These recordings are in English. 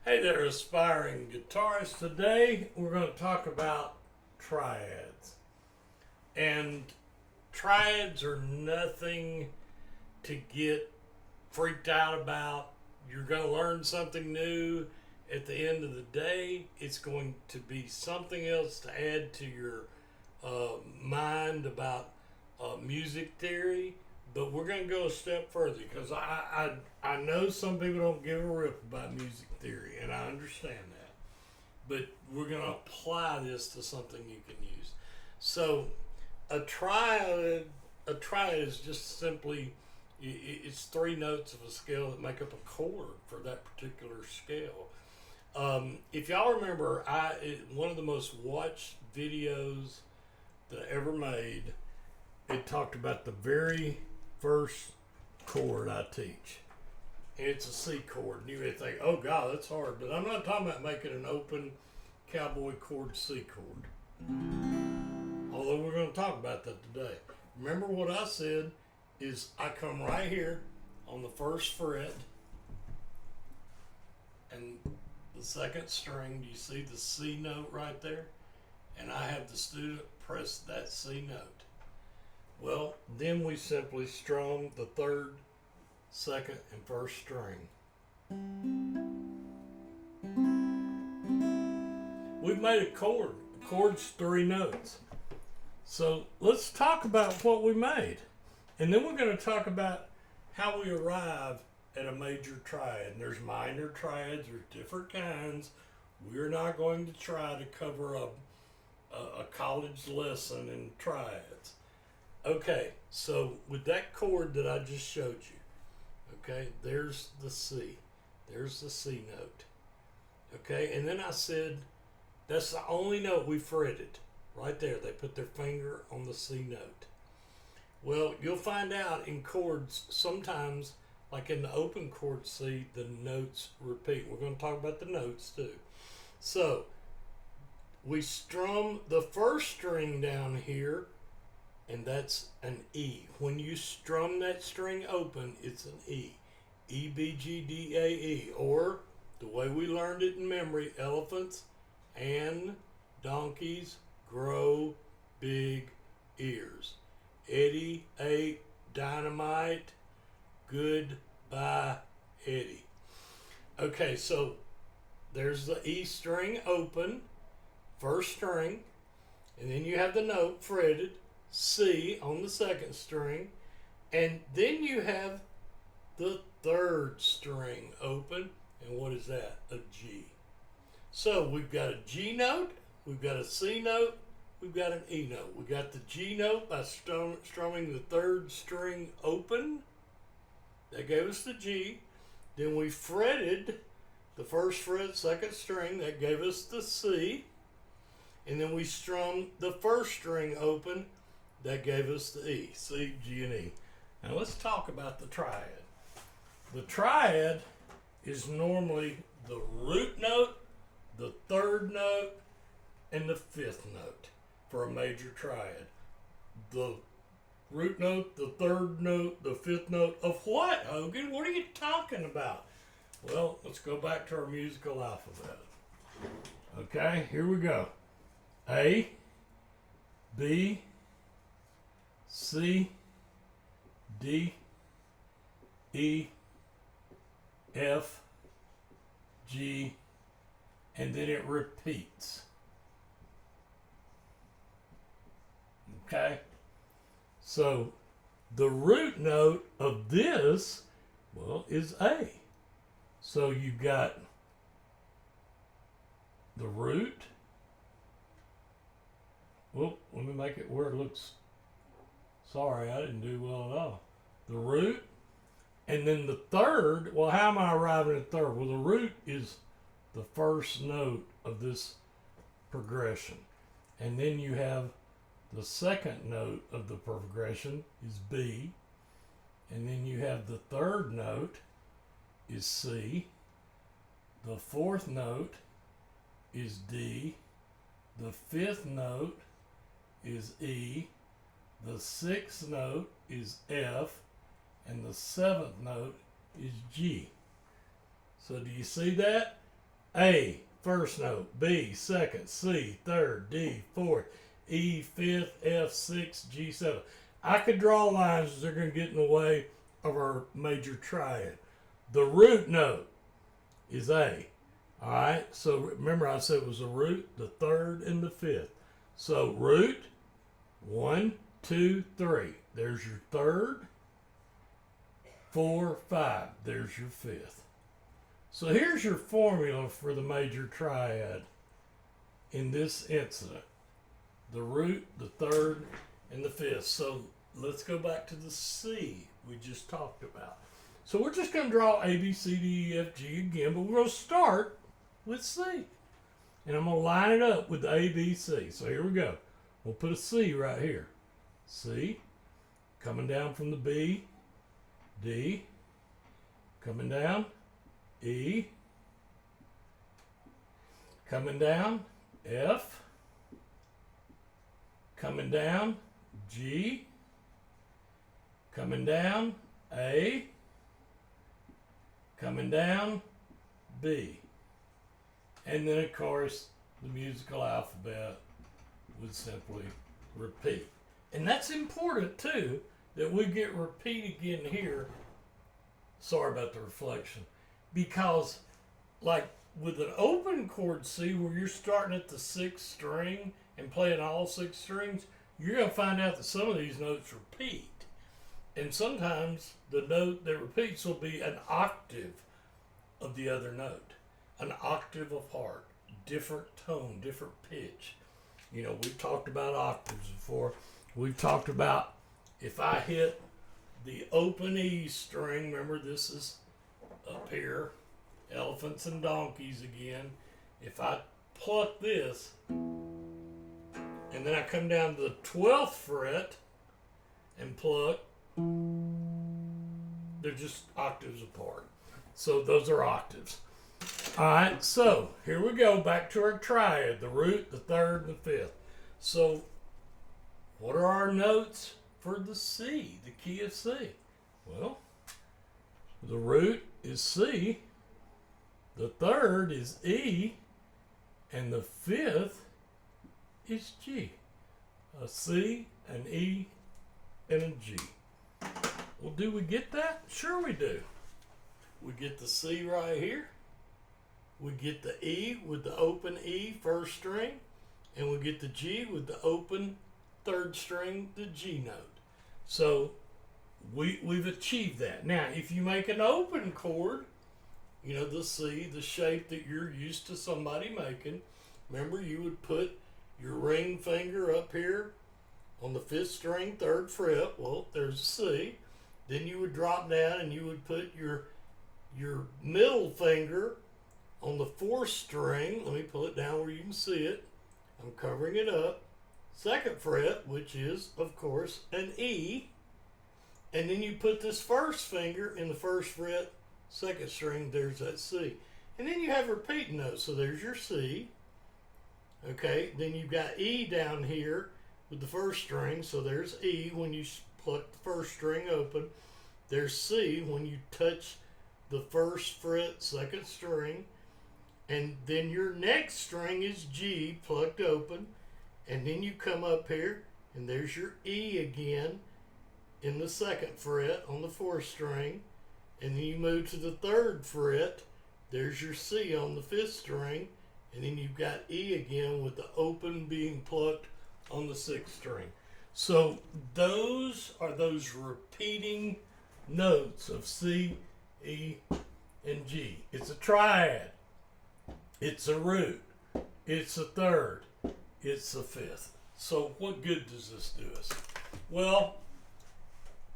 Hey there, aspiring guitarists. Today we're going to talk about triads. And triads are nothing to get freaked out about. You're going to learn something new. At the end of the day, it's going to be something else to add to your mind about music theory. But we're going to go a step further because I know some people don't give a rip about music theory, and I understand that. But we're going to apply this to something you can use. So a triad is just simply, it's three notes of a scale that make up a chord for that particular scale. If y'all remember, one of the most watched videos that I ever made, it talked about the very first chord I teach. And it's a C chord. And you may think, oh God, that's hard. But I'm not talking about making an open cowboy chord C chord. Although we're going to talk about that today. Remember what I said is I come right here on the first fret and the second string. Do you see the C note right there? And I have the student press that C note. Well, then we simply strum the third, second, and first string. We've made a chord. A chord's three notes. So let's talk about what we made. And then we're going to talk about how we arrive at a major triad. And there's minor triads, there's different kinds. We're not going to try to cover a college lesson in triads. Okay, so with that chord that I just showed you, okay, there's the C. There's the C note. Okay, and then I said that's the only note we fretted. Right there, they put their finger on the C note. Well, you'll find out in chords sometimes, like in the open chord C, the notes repeat. We're going to talk about the notes too. So, we strum the first string down here, and that's an E. When you strum that string open, it's an E. E, B, G, D, A, E. Or, the way we learned it in memory, elephants and donkeys grow big ears. Eddie ate dynamite. Goodbye, Eddie. Okay, so there's the E string open, first string, and then you have the note fretted, C on the second string, and then you have the third string open, and what is that? A G. So we've got a G note, we've got a C note, we've got an E note. We got the G note by strumming the third string open. That gave us the G. Then we fretted the first fret, second string. That gave us the C. And then we strummed the first string open. That gave us the E. C, G, and E. Now let's talk about the triad. The triad is normally the root note, the third note, and the fifth note for a major triad. The root note, the third note, the fifth note of what, Hogan? What are you talking about? Well, let's go back to our musical alphabet. Okay, here we go. A, B, C, D, E, F, G, and then it repeats. Okay? So the root note of this, well, is A. So you've got the root. Well, let me make it where it looks. Sorry, I didn't do well at all. The root, and then the third. Well, how am I arriving at third? Well, the root is the first note of this progression. And then you have the second note of the progression is B. And then you have the third note is C. The fourth note is D. The fifth note is E. The sixth note is F. And the seventh note is G. So do you see that? A, first note, B, second, C, third, D, fourth, E, fifth, F, sixth, G, seventh. I could draw lines, they're going to get in the way of our major triad. The root note is A. All right, so remember I said it was the root, the third, and the fifth. So root, 1, 2, 3. There's your third. 4, 5. There's your fifth. So here's your formula for the major triad in this incident. The root, the third, and the fifth. So let's go back to the C we just talked about. So we're just going to draw A, B, C, D, E, F, G again, but we're going to start with C. And I'm going to line it up with the A, B, C. So here we go. We'll put a C right here. C, coming down from the B, D, coming down, E, coming down, F, coming down, G, coming down, A, coming down, B. And then, of course, the musical alphabet would simply repeat. And that's important, too, that we get repeat again here. Sorry about the reflection. Because, like, with an open chord C, where you're starting at the 6th string and playing all 6 strings, you're going to find out that some of these notes repeat. And sometimes the note that repeats will be an octave of the other note. An octave apart, different tone, different pitch. You know, we've talked about octaves before. We've talked about if I hit the open E string, remember this is up here, elephants and donkeys again. If I pluck this, and then I come down to the 12th fret and pluck, they're just octaves apart. So those are octaves. All right, so here we go, back to our triad, the root, the third, and the fifth. So what are our notes for the C, the key of C? Well, the root is C, the third is E, and the fifth is G. A C, an E, and a G. Well, do we get that? Sure we do. We get the C right here. We get the E with the open E, first string, and we get the G with the open third string, the G note. So we've achieved that. Now, if you make an open chord, you know, the C, the shape that you're used to somebody making, remember you would put your ring finger up here on the 5th string, 3rd fret. Well, there's a C. Then you would drop down and you would put your middle finger on the 4th string. Let me pull it down where you can see it. I'm covering it up. 2nd fret, which is, of course, an E. And then you put this first finger in the 1st fret, 2nd string, there's that C. And then you have repeating notes. So there's your C. Okay, then you've got E down here with the 1st string. So there's E when you pluck the 1st string open. There's C when you touch the 1st fret, 2nd string. And then your next string is G plucked open. And then you come up here and there's your E again in the 2nd fret on the 4th string. And then you move to the 3rd fret. There's your C on the 5th string. And then you've got E again with the open being plucked on the 6th string. So those are those repeating notes of C, E, and G. It's a triad. It's a root. It's a third. It's a fifth. So what good does this do us? Well,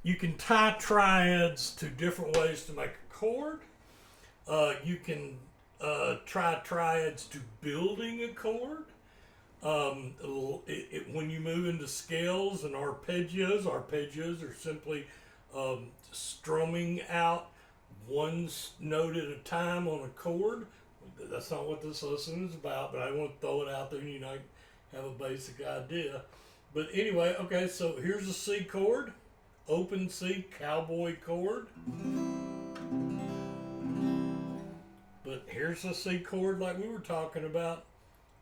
you can tie triads to different ways to make a chord. You can try triads to building a chord. When you move into scales and arpeggios are simply strumming out one note at a time on a chord. That's not what this lesson is about, but I want to throw it out there and you know, have a basic idea. But anyway, okay, so here's a C chord, open C, cowboy chord. But But here's the C chord like we were talking about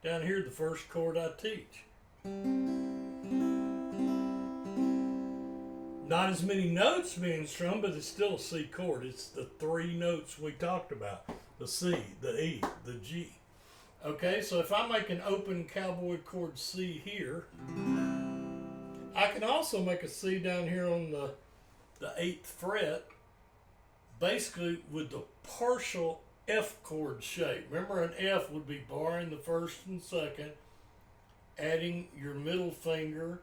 down here, the first chord I teach. Not as many notes being strummed, but it's still a C chord. It's the 3 notes we talked about. The C, the E, the G. Okay, so if I make an open cowboy chord C here, I can also make a C down here on the 8th fret, basically with the partial F chord shape. Remember, an F would be barring the first and second, adding your middle finger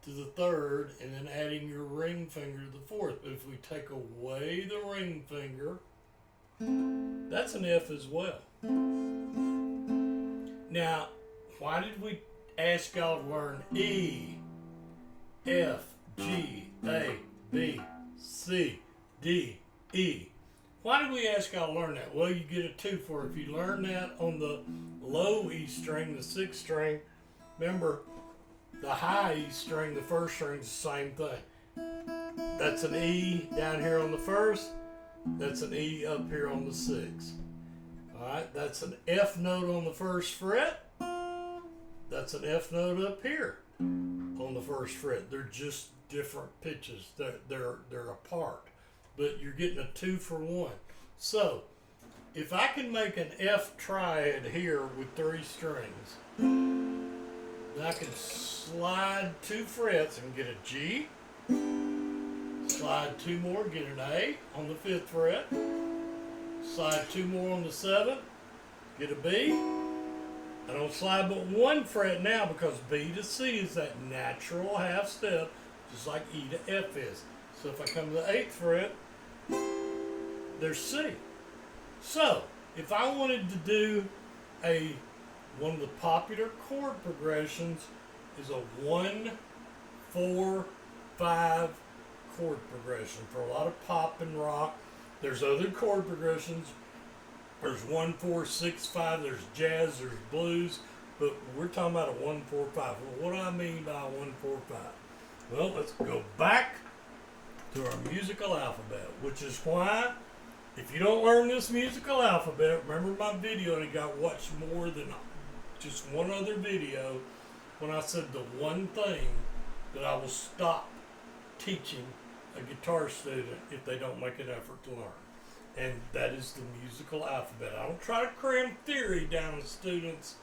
to the third, and then adding your ring finger to the fourth. But if we take away the ring finger, that's an F as well. Now, why did we ask y'all to learn E, F, G, A, B, C, D, E? Why did we ask y'all to learn that? Well, you get a 2 for it. If you learn that on the low E string, the 6th string, remember, the high E string, the 1st string, is the same thing. That's an E down here on the 1st. That's an E up here on the 6th. Alright, that's an F note on the 1st fret. That's an F note up here on the 1st fret. They're just different pitches. They're apart. But you're getting a 2 for 1. So, if I can make an F triad here with 3 strings, then I can slide 2 frets and get a G, slide 2 more, get an A on the 5th fret, slide 2 more on the 7th, get a B. I don't slide but 1 fret now because B to C is that natural half step, just like E to F is. So if I come to the 8th fret, there's C. So if I wanted to do one of the popular chord progressions is a 1, 4, 5 chord progression. For a lot of pop and rock, there's other chord progressions. There's 1, 4, 6, 5. There's jazz. There's blues. But we're talking about a 1, 4, 5. Well, what do I mean by a 1, 4, 5? Well, let's go back to our musical alphabet, which is why if you don't learn this musical alphabet, remember my video and it got watched more than just one other video when I said the one thing that I will stop teaching a guitar student if they don't make an effort to learn. And that is the musical alphabet. I don't try to cram theory down a student's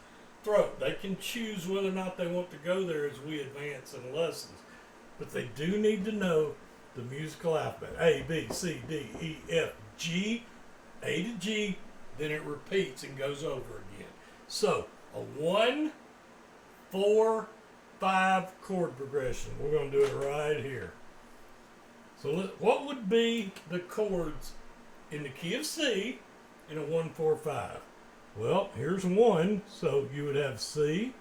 throat. They can choose whether or not they want to go there as we advance in lessons. But they do need to know the musical alphabet. A, B, C, D, E, F, G, A to G, then it repeats and goes over again. So, a 1, 4, 5 chord progression. We're going to do it right here. So, what would be the chords in the key of C in a 1, 4, 5? Well, here's 1, so you would have C,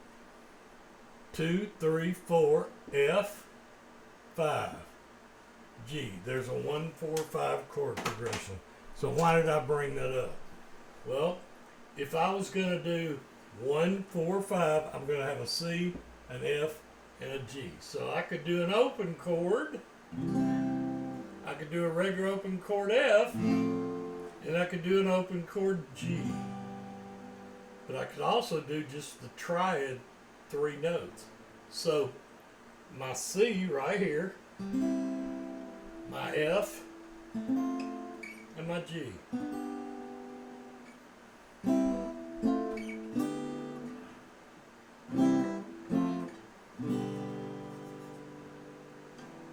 2, 3, 4, F, 5. G. There's a 1, 4, 5 chord progression. So why did I bring that up? Well, if I was going to do 1, 4, 5, I'm going to have a C, an F, and a G. So I could do an open chord. I could do a regular open chord F, and I could do an open chord G. But I could also do just the triad 3 notes. So my C right here, my F, and my G.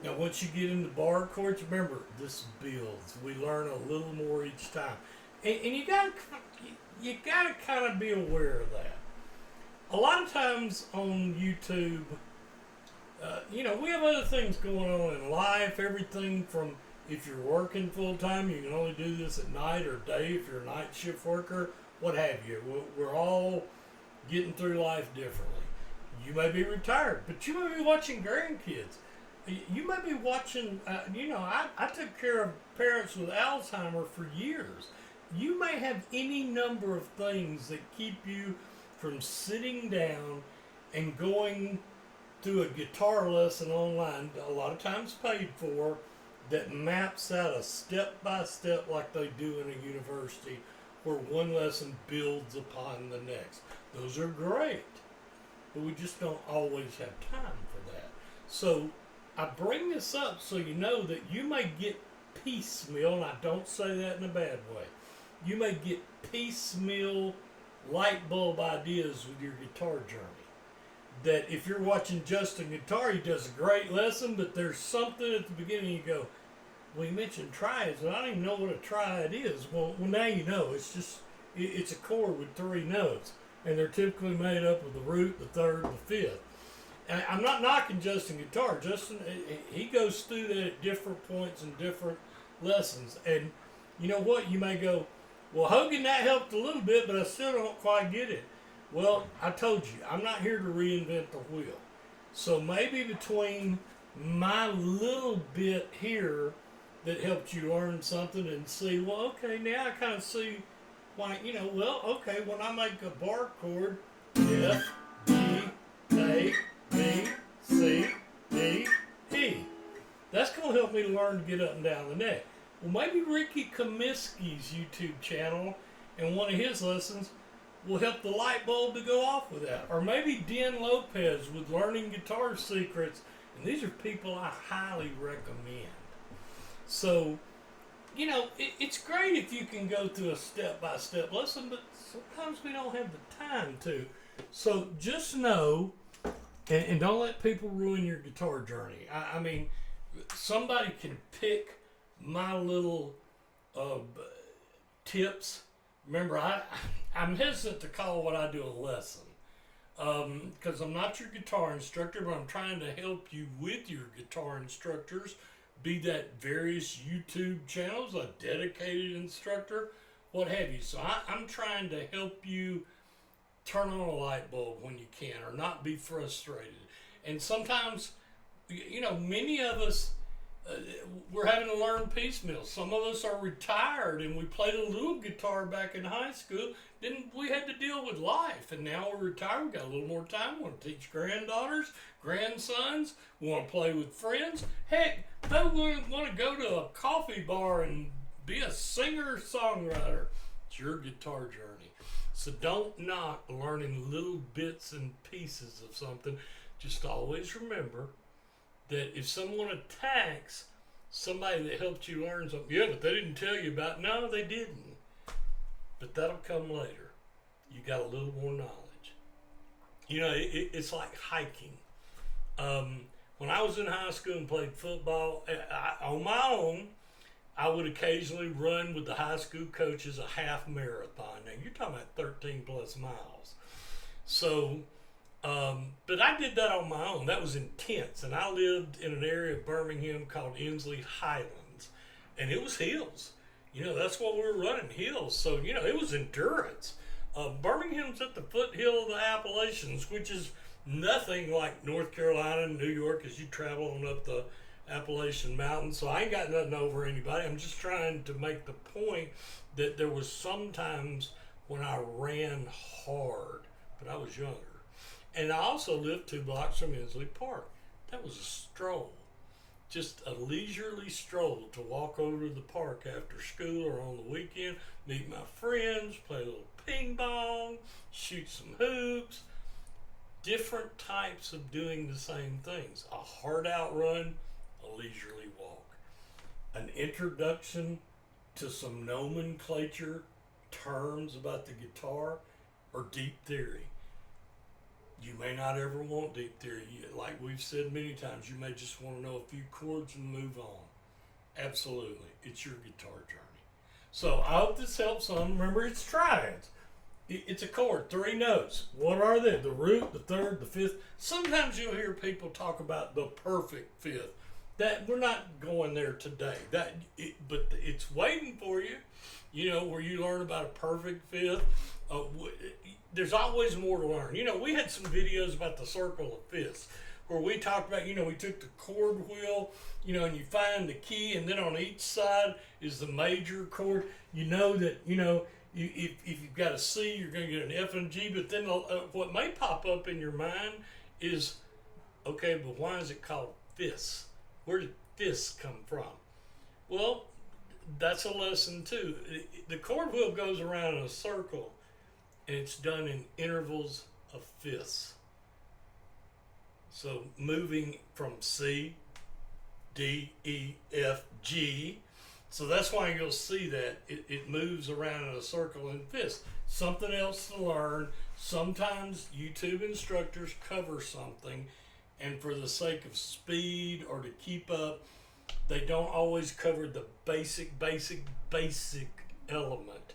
Now once you get into bar chords, remember, this builds. We learn a little more each time. And you gotta kind of be aware of that. A lot of times on YouTube, we have other things going on in life, everything from if you're working full time, you can only do this at night or day if you're a night shift worker, what have you. We're all getting through life differently. You may be retired, but you may be watching grandkids. You may be watching, I took care of parents with Alzheimer's for years. You may have any number of things that keep you from sitting down and going through a guitar lesson online, a lot of times paid for, that maps out a step-by-step like they do in a university where one lesson builds upon the next. Those are great, but we just don't always have time for that. So I bring this up so you know that you may get piecemeal, and I don't say that in a bad way. You may get piecemeal light bulb ideas with your guitar journey. That if you're watching Justin Guitar, he does a great lesson, but there's something at the beginning you go, well, you mentioned triads, and I don't even know what a triad is. Well, now you know. It's a chord with 3 notes, and they're typically made up of the root, the third, the fifth. And I'm not knocking Justin Guitar. Justin, he goes through that at different points in different lessons. And you know what? You may go, well, Hogan, that helped a little bit, but I still don't quite get it. Well, I told you, I'm not here to reinvent the wheel. So maybe between my little bit here that helped you learn something and see, well, okay, now I kind of see why, well, okay, when I make a bar chord, F, G, A, B, C, D, E. That's going to help me learn to get up and down the neck. Well, maybe Ricky Comiskey's YouTube channel and one of his lessons will help the light bulb to go off with that. Or maybe Den Lopez with Learning Guitar Secrets. And these are people I highly recommend. So, it's great if you can go through a step-by-step lesson, but sometimes we don't have the time to. So just know, and don't let people ruin your guitar journey. I mean, somebody can pick my little tips. Remember, I'm hesitant to call what I do a lesson because I'm not your guitar instructor, but I'm trying to help you with your guitar instructors, be that various YouTube channels, a dedicated instructor, what have you. So I'm trying to help you turn on a light bulb when you can, or not be frustrated. And sometimes, many of us, we're having to learn piecemeal. Some of us are retired and we played a little guitar back in high school. Then we had to deal with life, and now we're retired. We got a little more time. We want to teach granddaughters, grandsons. We want to play with friends. Heck, we want to go to a coffee bar and be a singer-songwriter. It's your guitar journey. So don't knock learning little bits and pieces of something. Just always remember that if someone attacks somebody that helped you learn something, yeah, but they didn't tell you about it. No, they didn't. But that'll come later. You got a little more knowledge. It's like hiking. When I was in high school and played football, on my own, I would occasionally run with the high school coaches a half marathon. Now, you're talking about 13 plus miles. So, but I did that on my own. That was intense. And I lived in an area of Birmingham called Inslee Highlands. And it was hills. That's what we were running, hills. So, it was endurance. Birmingham's at the foothill of the Appalachians, which is nothing like North Carolina and New York as you travel on up the Appalachian Mountains. So I ain't got nothing over anybody. I'm just trying to make the point that there was sometimes when I ran hard, but I was younger. And I also lived 2 blocks from Inslee Park. That was a stroll. Just a leisurely stroll to walk over to the park after school or on the weekend, meet my friends, play a little ping pong, shoot some hoops. Different types of doing the same things. A hard out run, a leisurely walk. An introduction to some nomenclature terms about the guitar, or deep theory. You may not ever want deep theory. Like we've said many times, you may just want to know a few chords and move on. Absolutely. It's your guitar journey. So I hope this helps some. Remember, it's triads. It's a chord, 3 notes. What are they? The root, the third, the fifth. Sometimes you'll hear people talk about the perfect fifth. That we're not going there today. But it's waiting for you. Where you learn about a perfect fifth. There's always more to learn. We had some videos about the circle of fifths where we talked about, we took the chord wheel, and you find the key, and then on each side is the major chord. If you've got a C, you're going to get an F and a G, but then what may pop up in your mind is, okay, but why is it called fifths? Where did fifths come from? Well, that's a lesson too. The chord wheel goes around in a circle, and it's done in intervals of fifths. So moving from C, D, E, F, G. So that's why you'll see that it moves around in a circle in fifths. Something else to learn. Sometimes YouTube instructors cover something, and for the sake of speed or to keep up, they don't always cover the basic element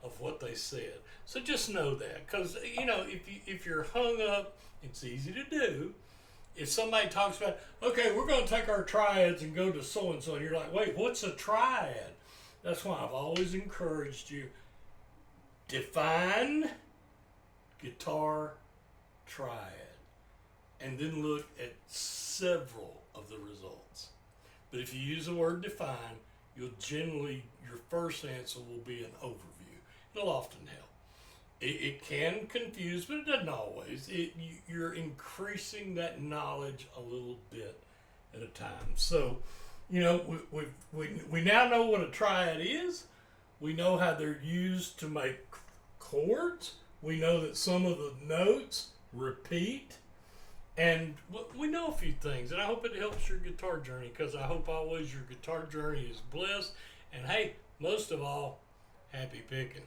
of what they said. So just know that, because if you're hung up, it's easy to do. If somebody talks about, okay, we're going to take our triads and go to so and so, and you're like, wait, what's a triad? That's why I've always encouraged you, define guitar triad, and then look at several of the results. But if you use the word define, your first answer will be an overview. It'll often help. It can confuse, but it doesn't always. You're increasing that knowledge a little bit at a time. So, we now know what a triad is. We know how they're used to make chords. We know that some of the notes repeat. And we know a few things, and I hope it helps your guitar journey, because I hope always your guitar journey is blessed. And hey, most of all, happy picking.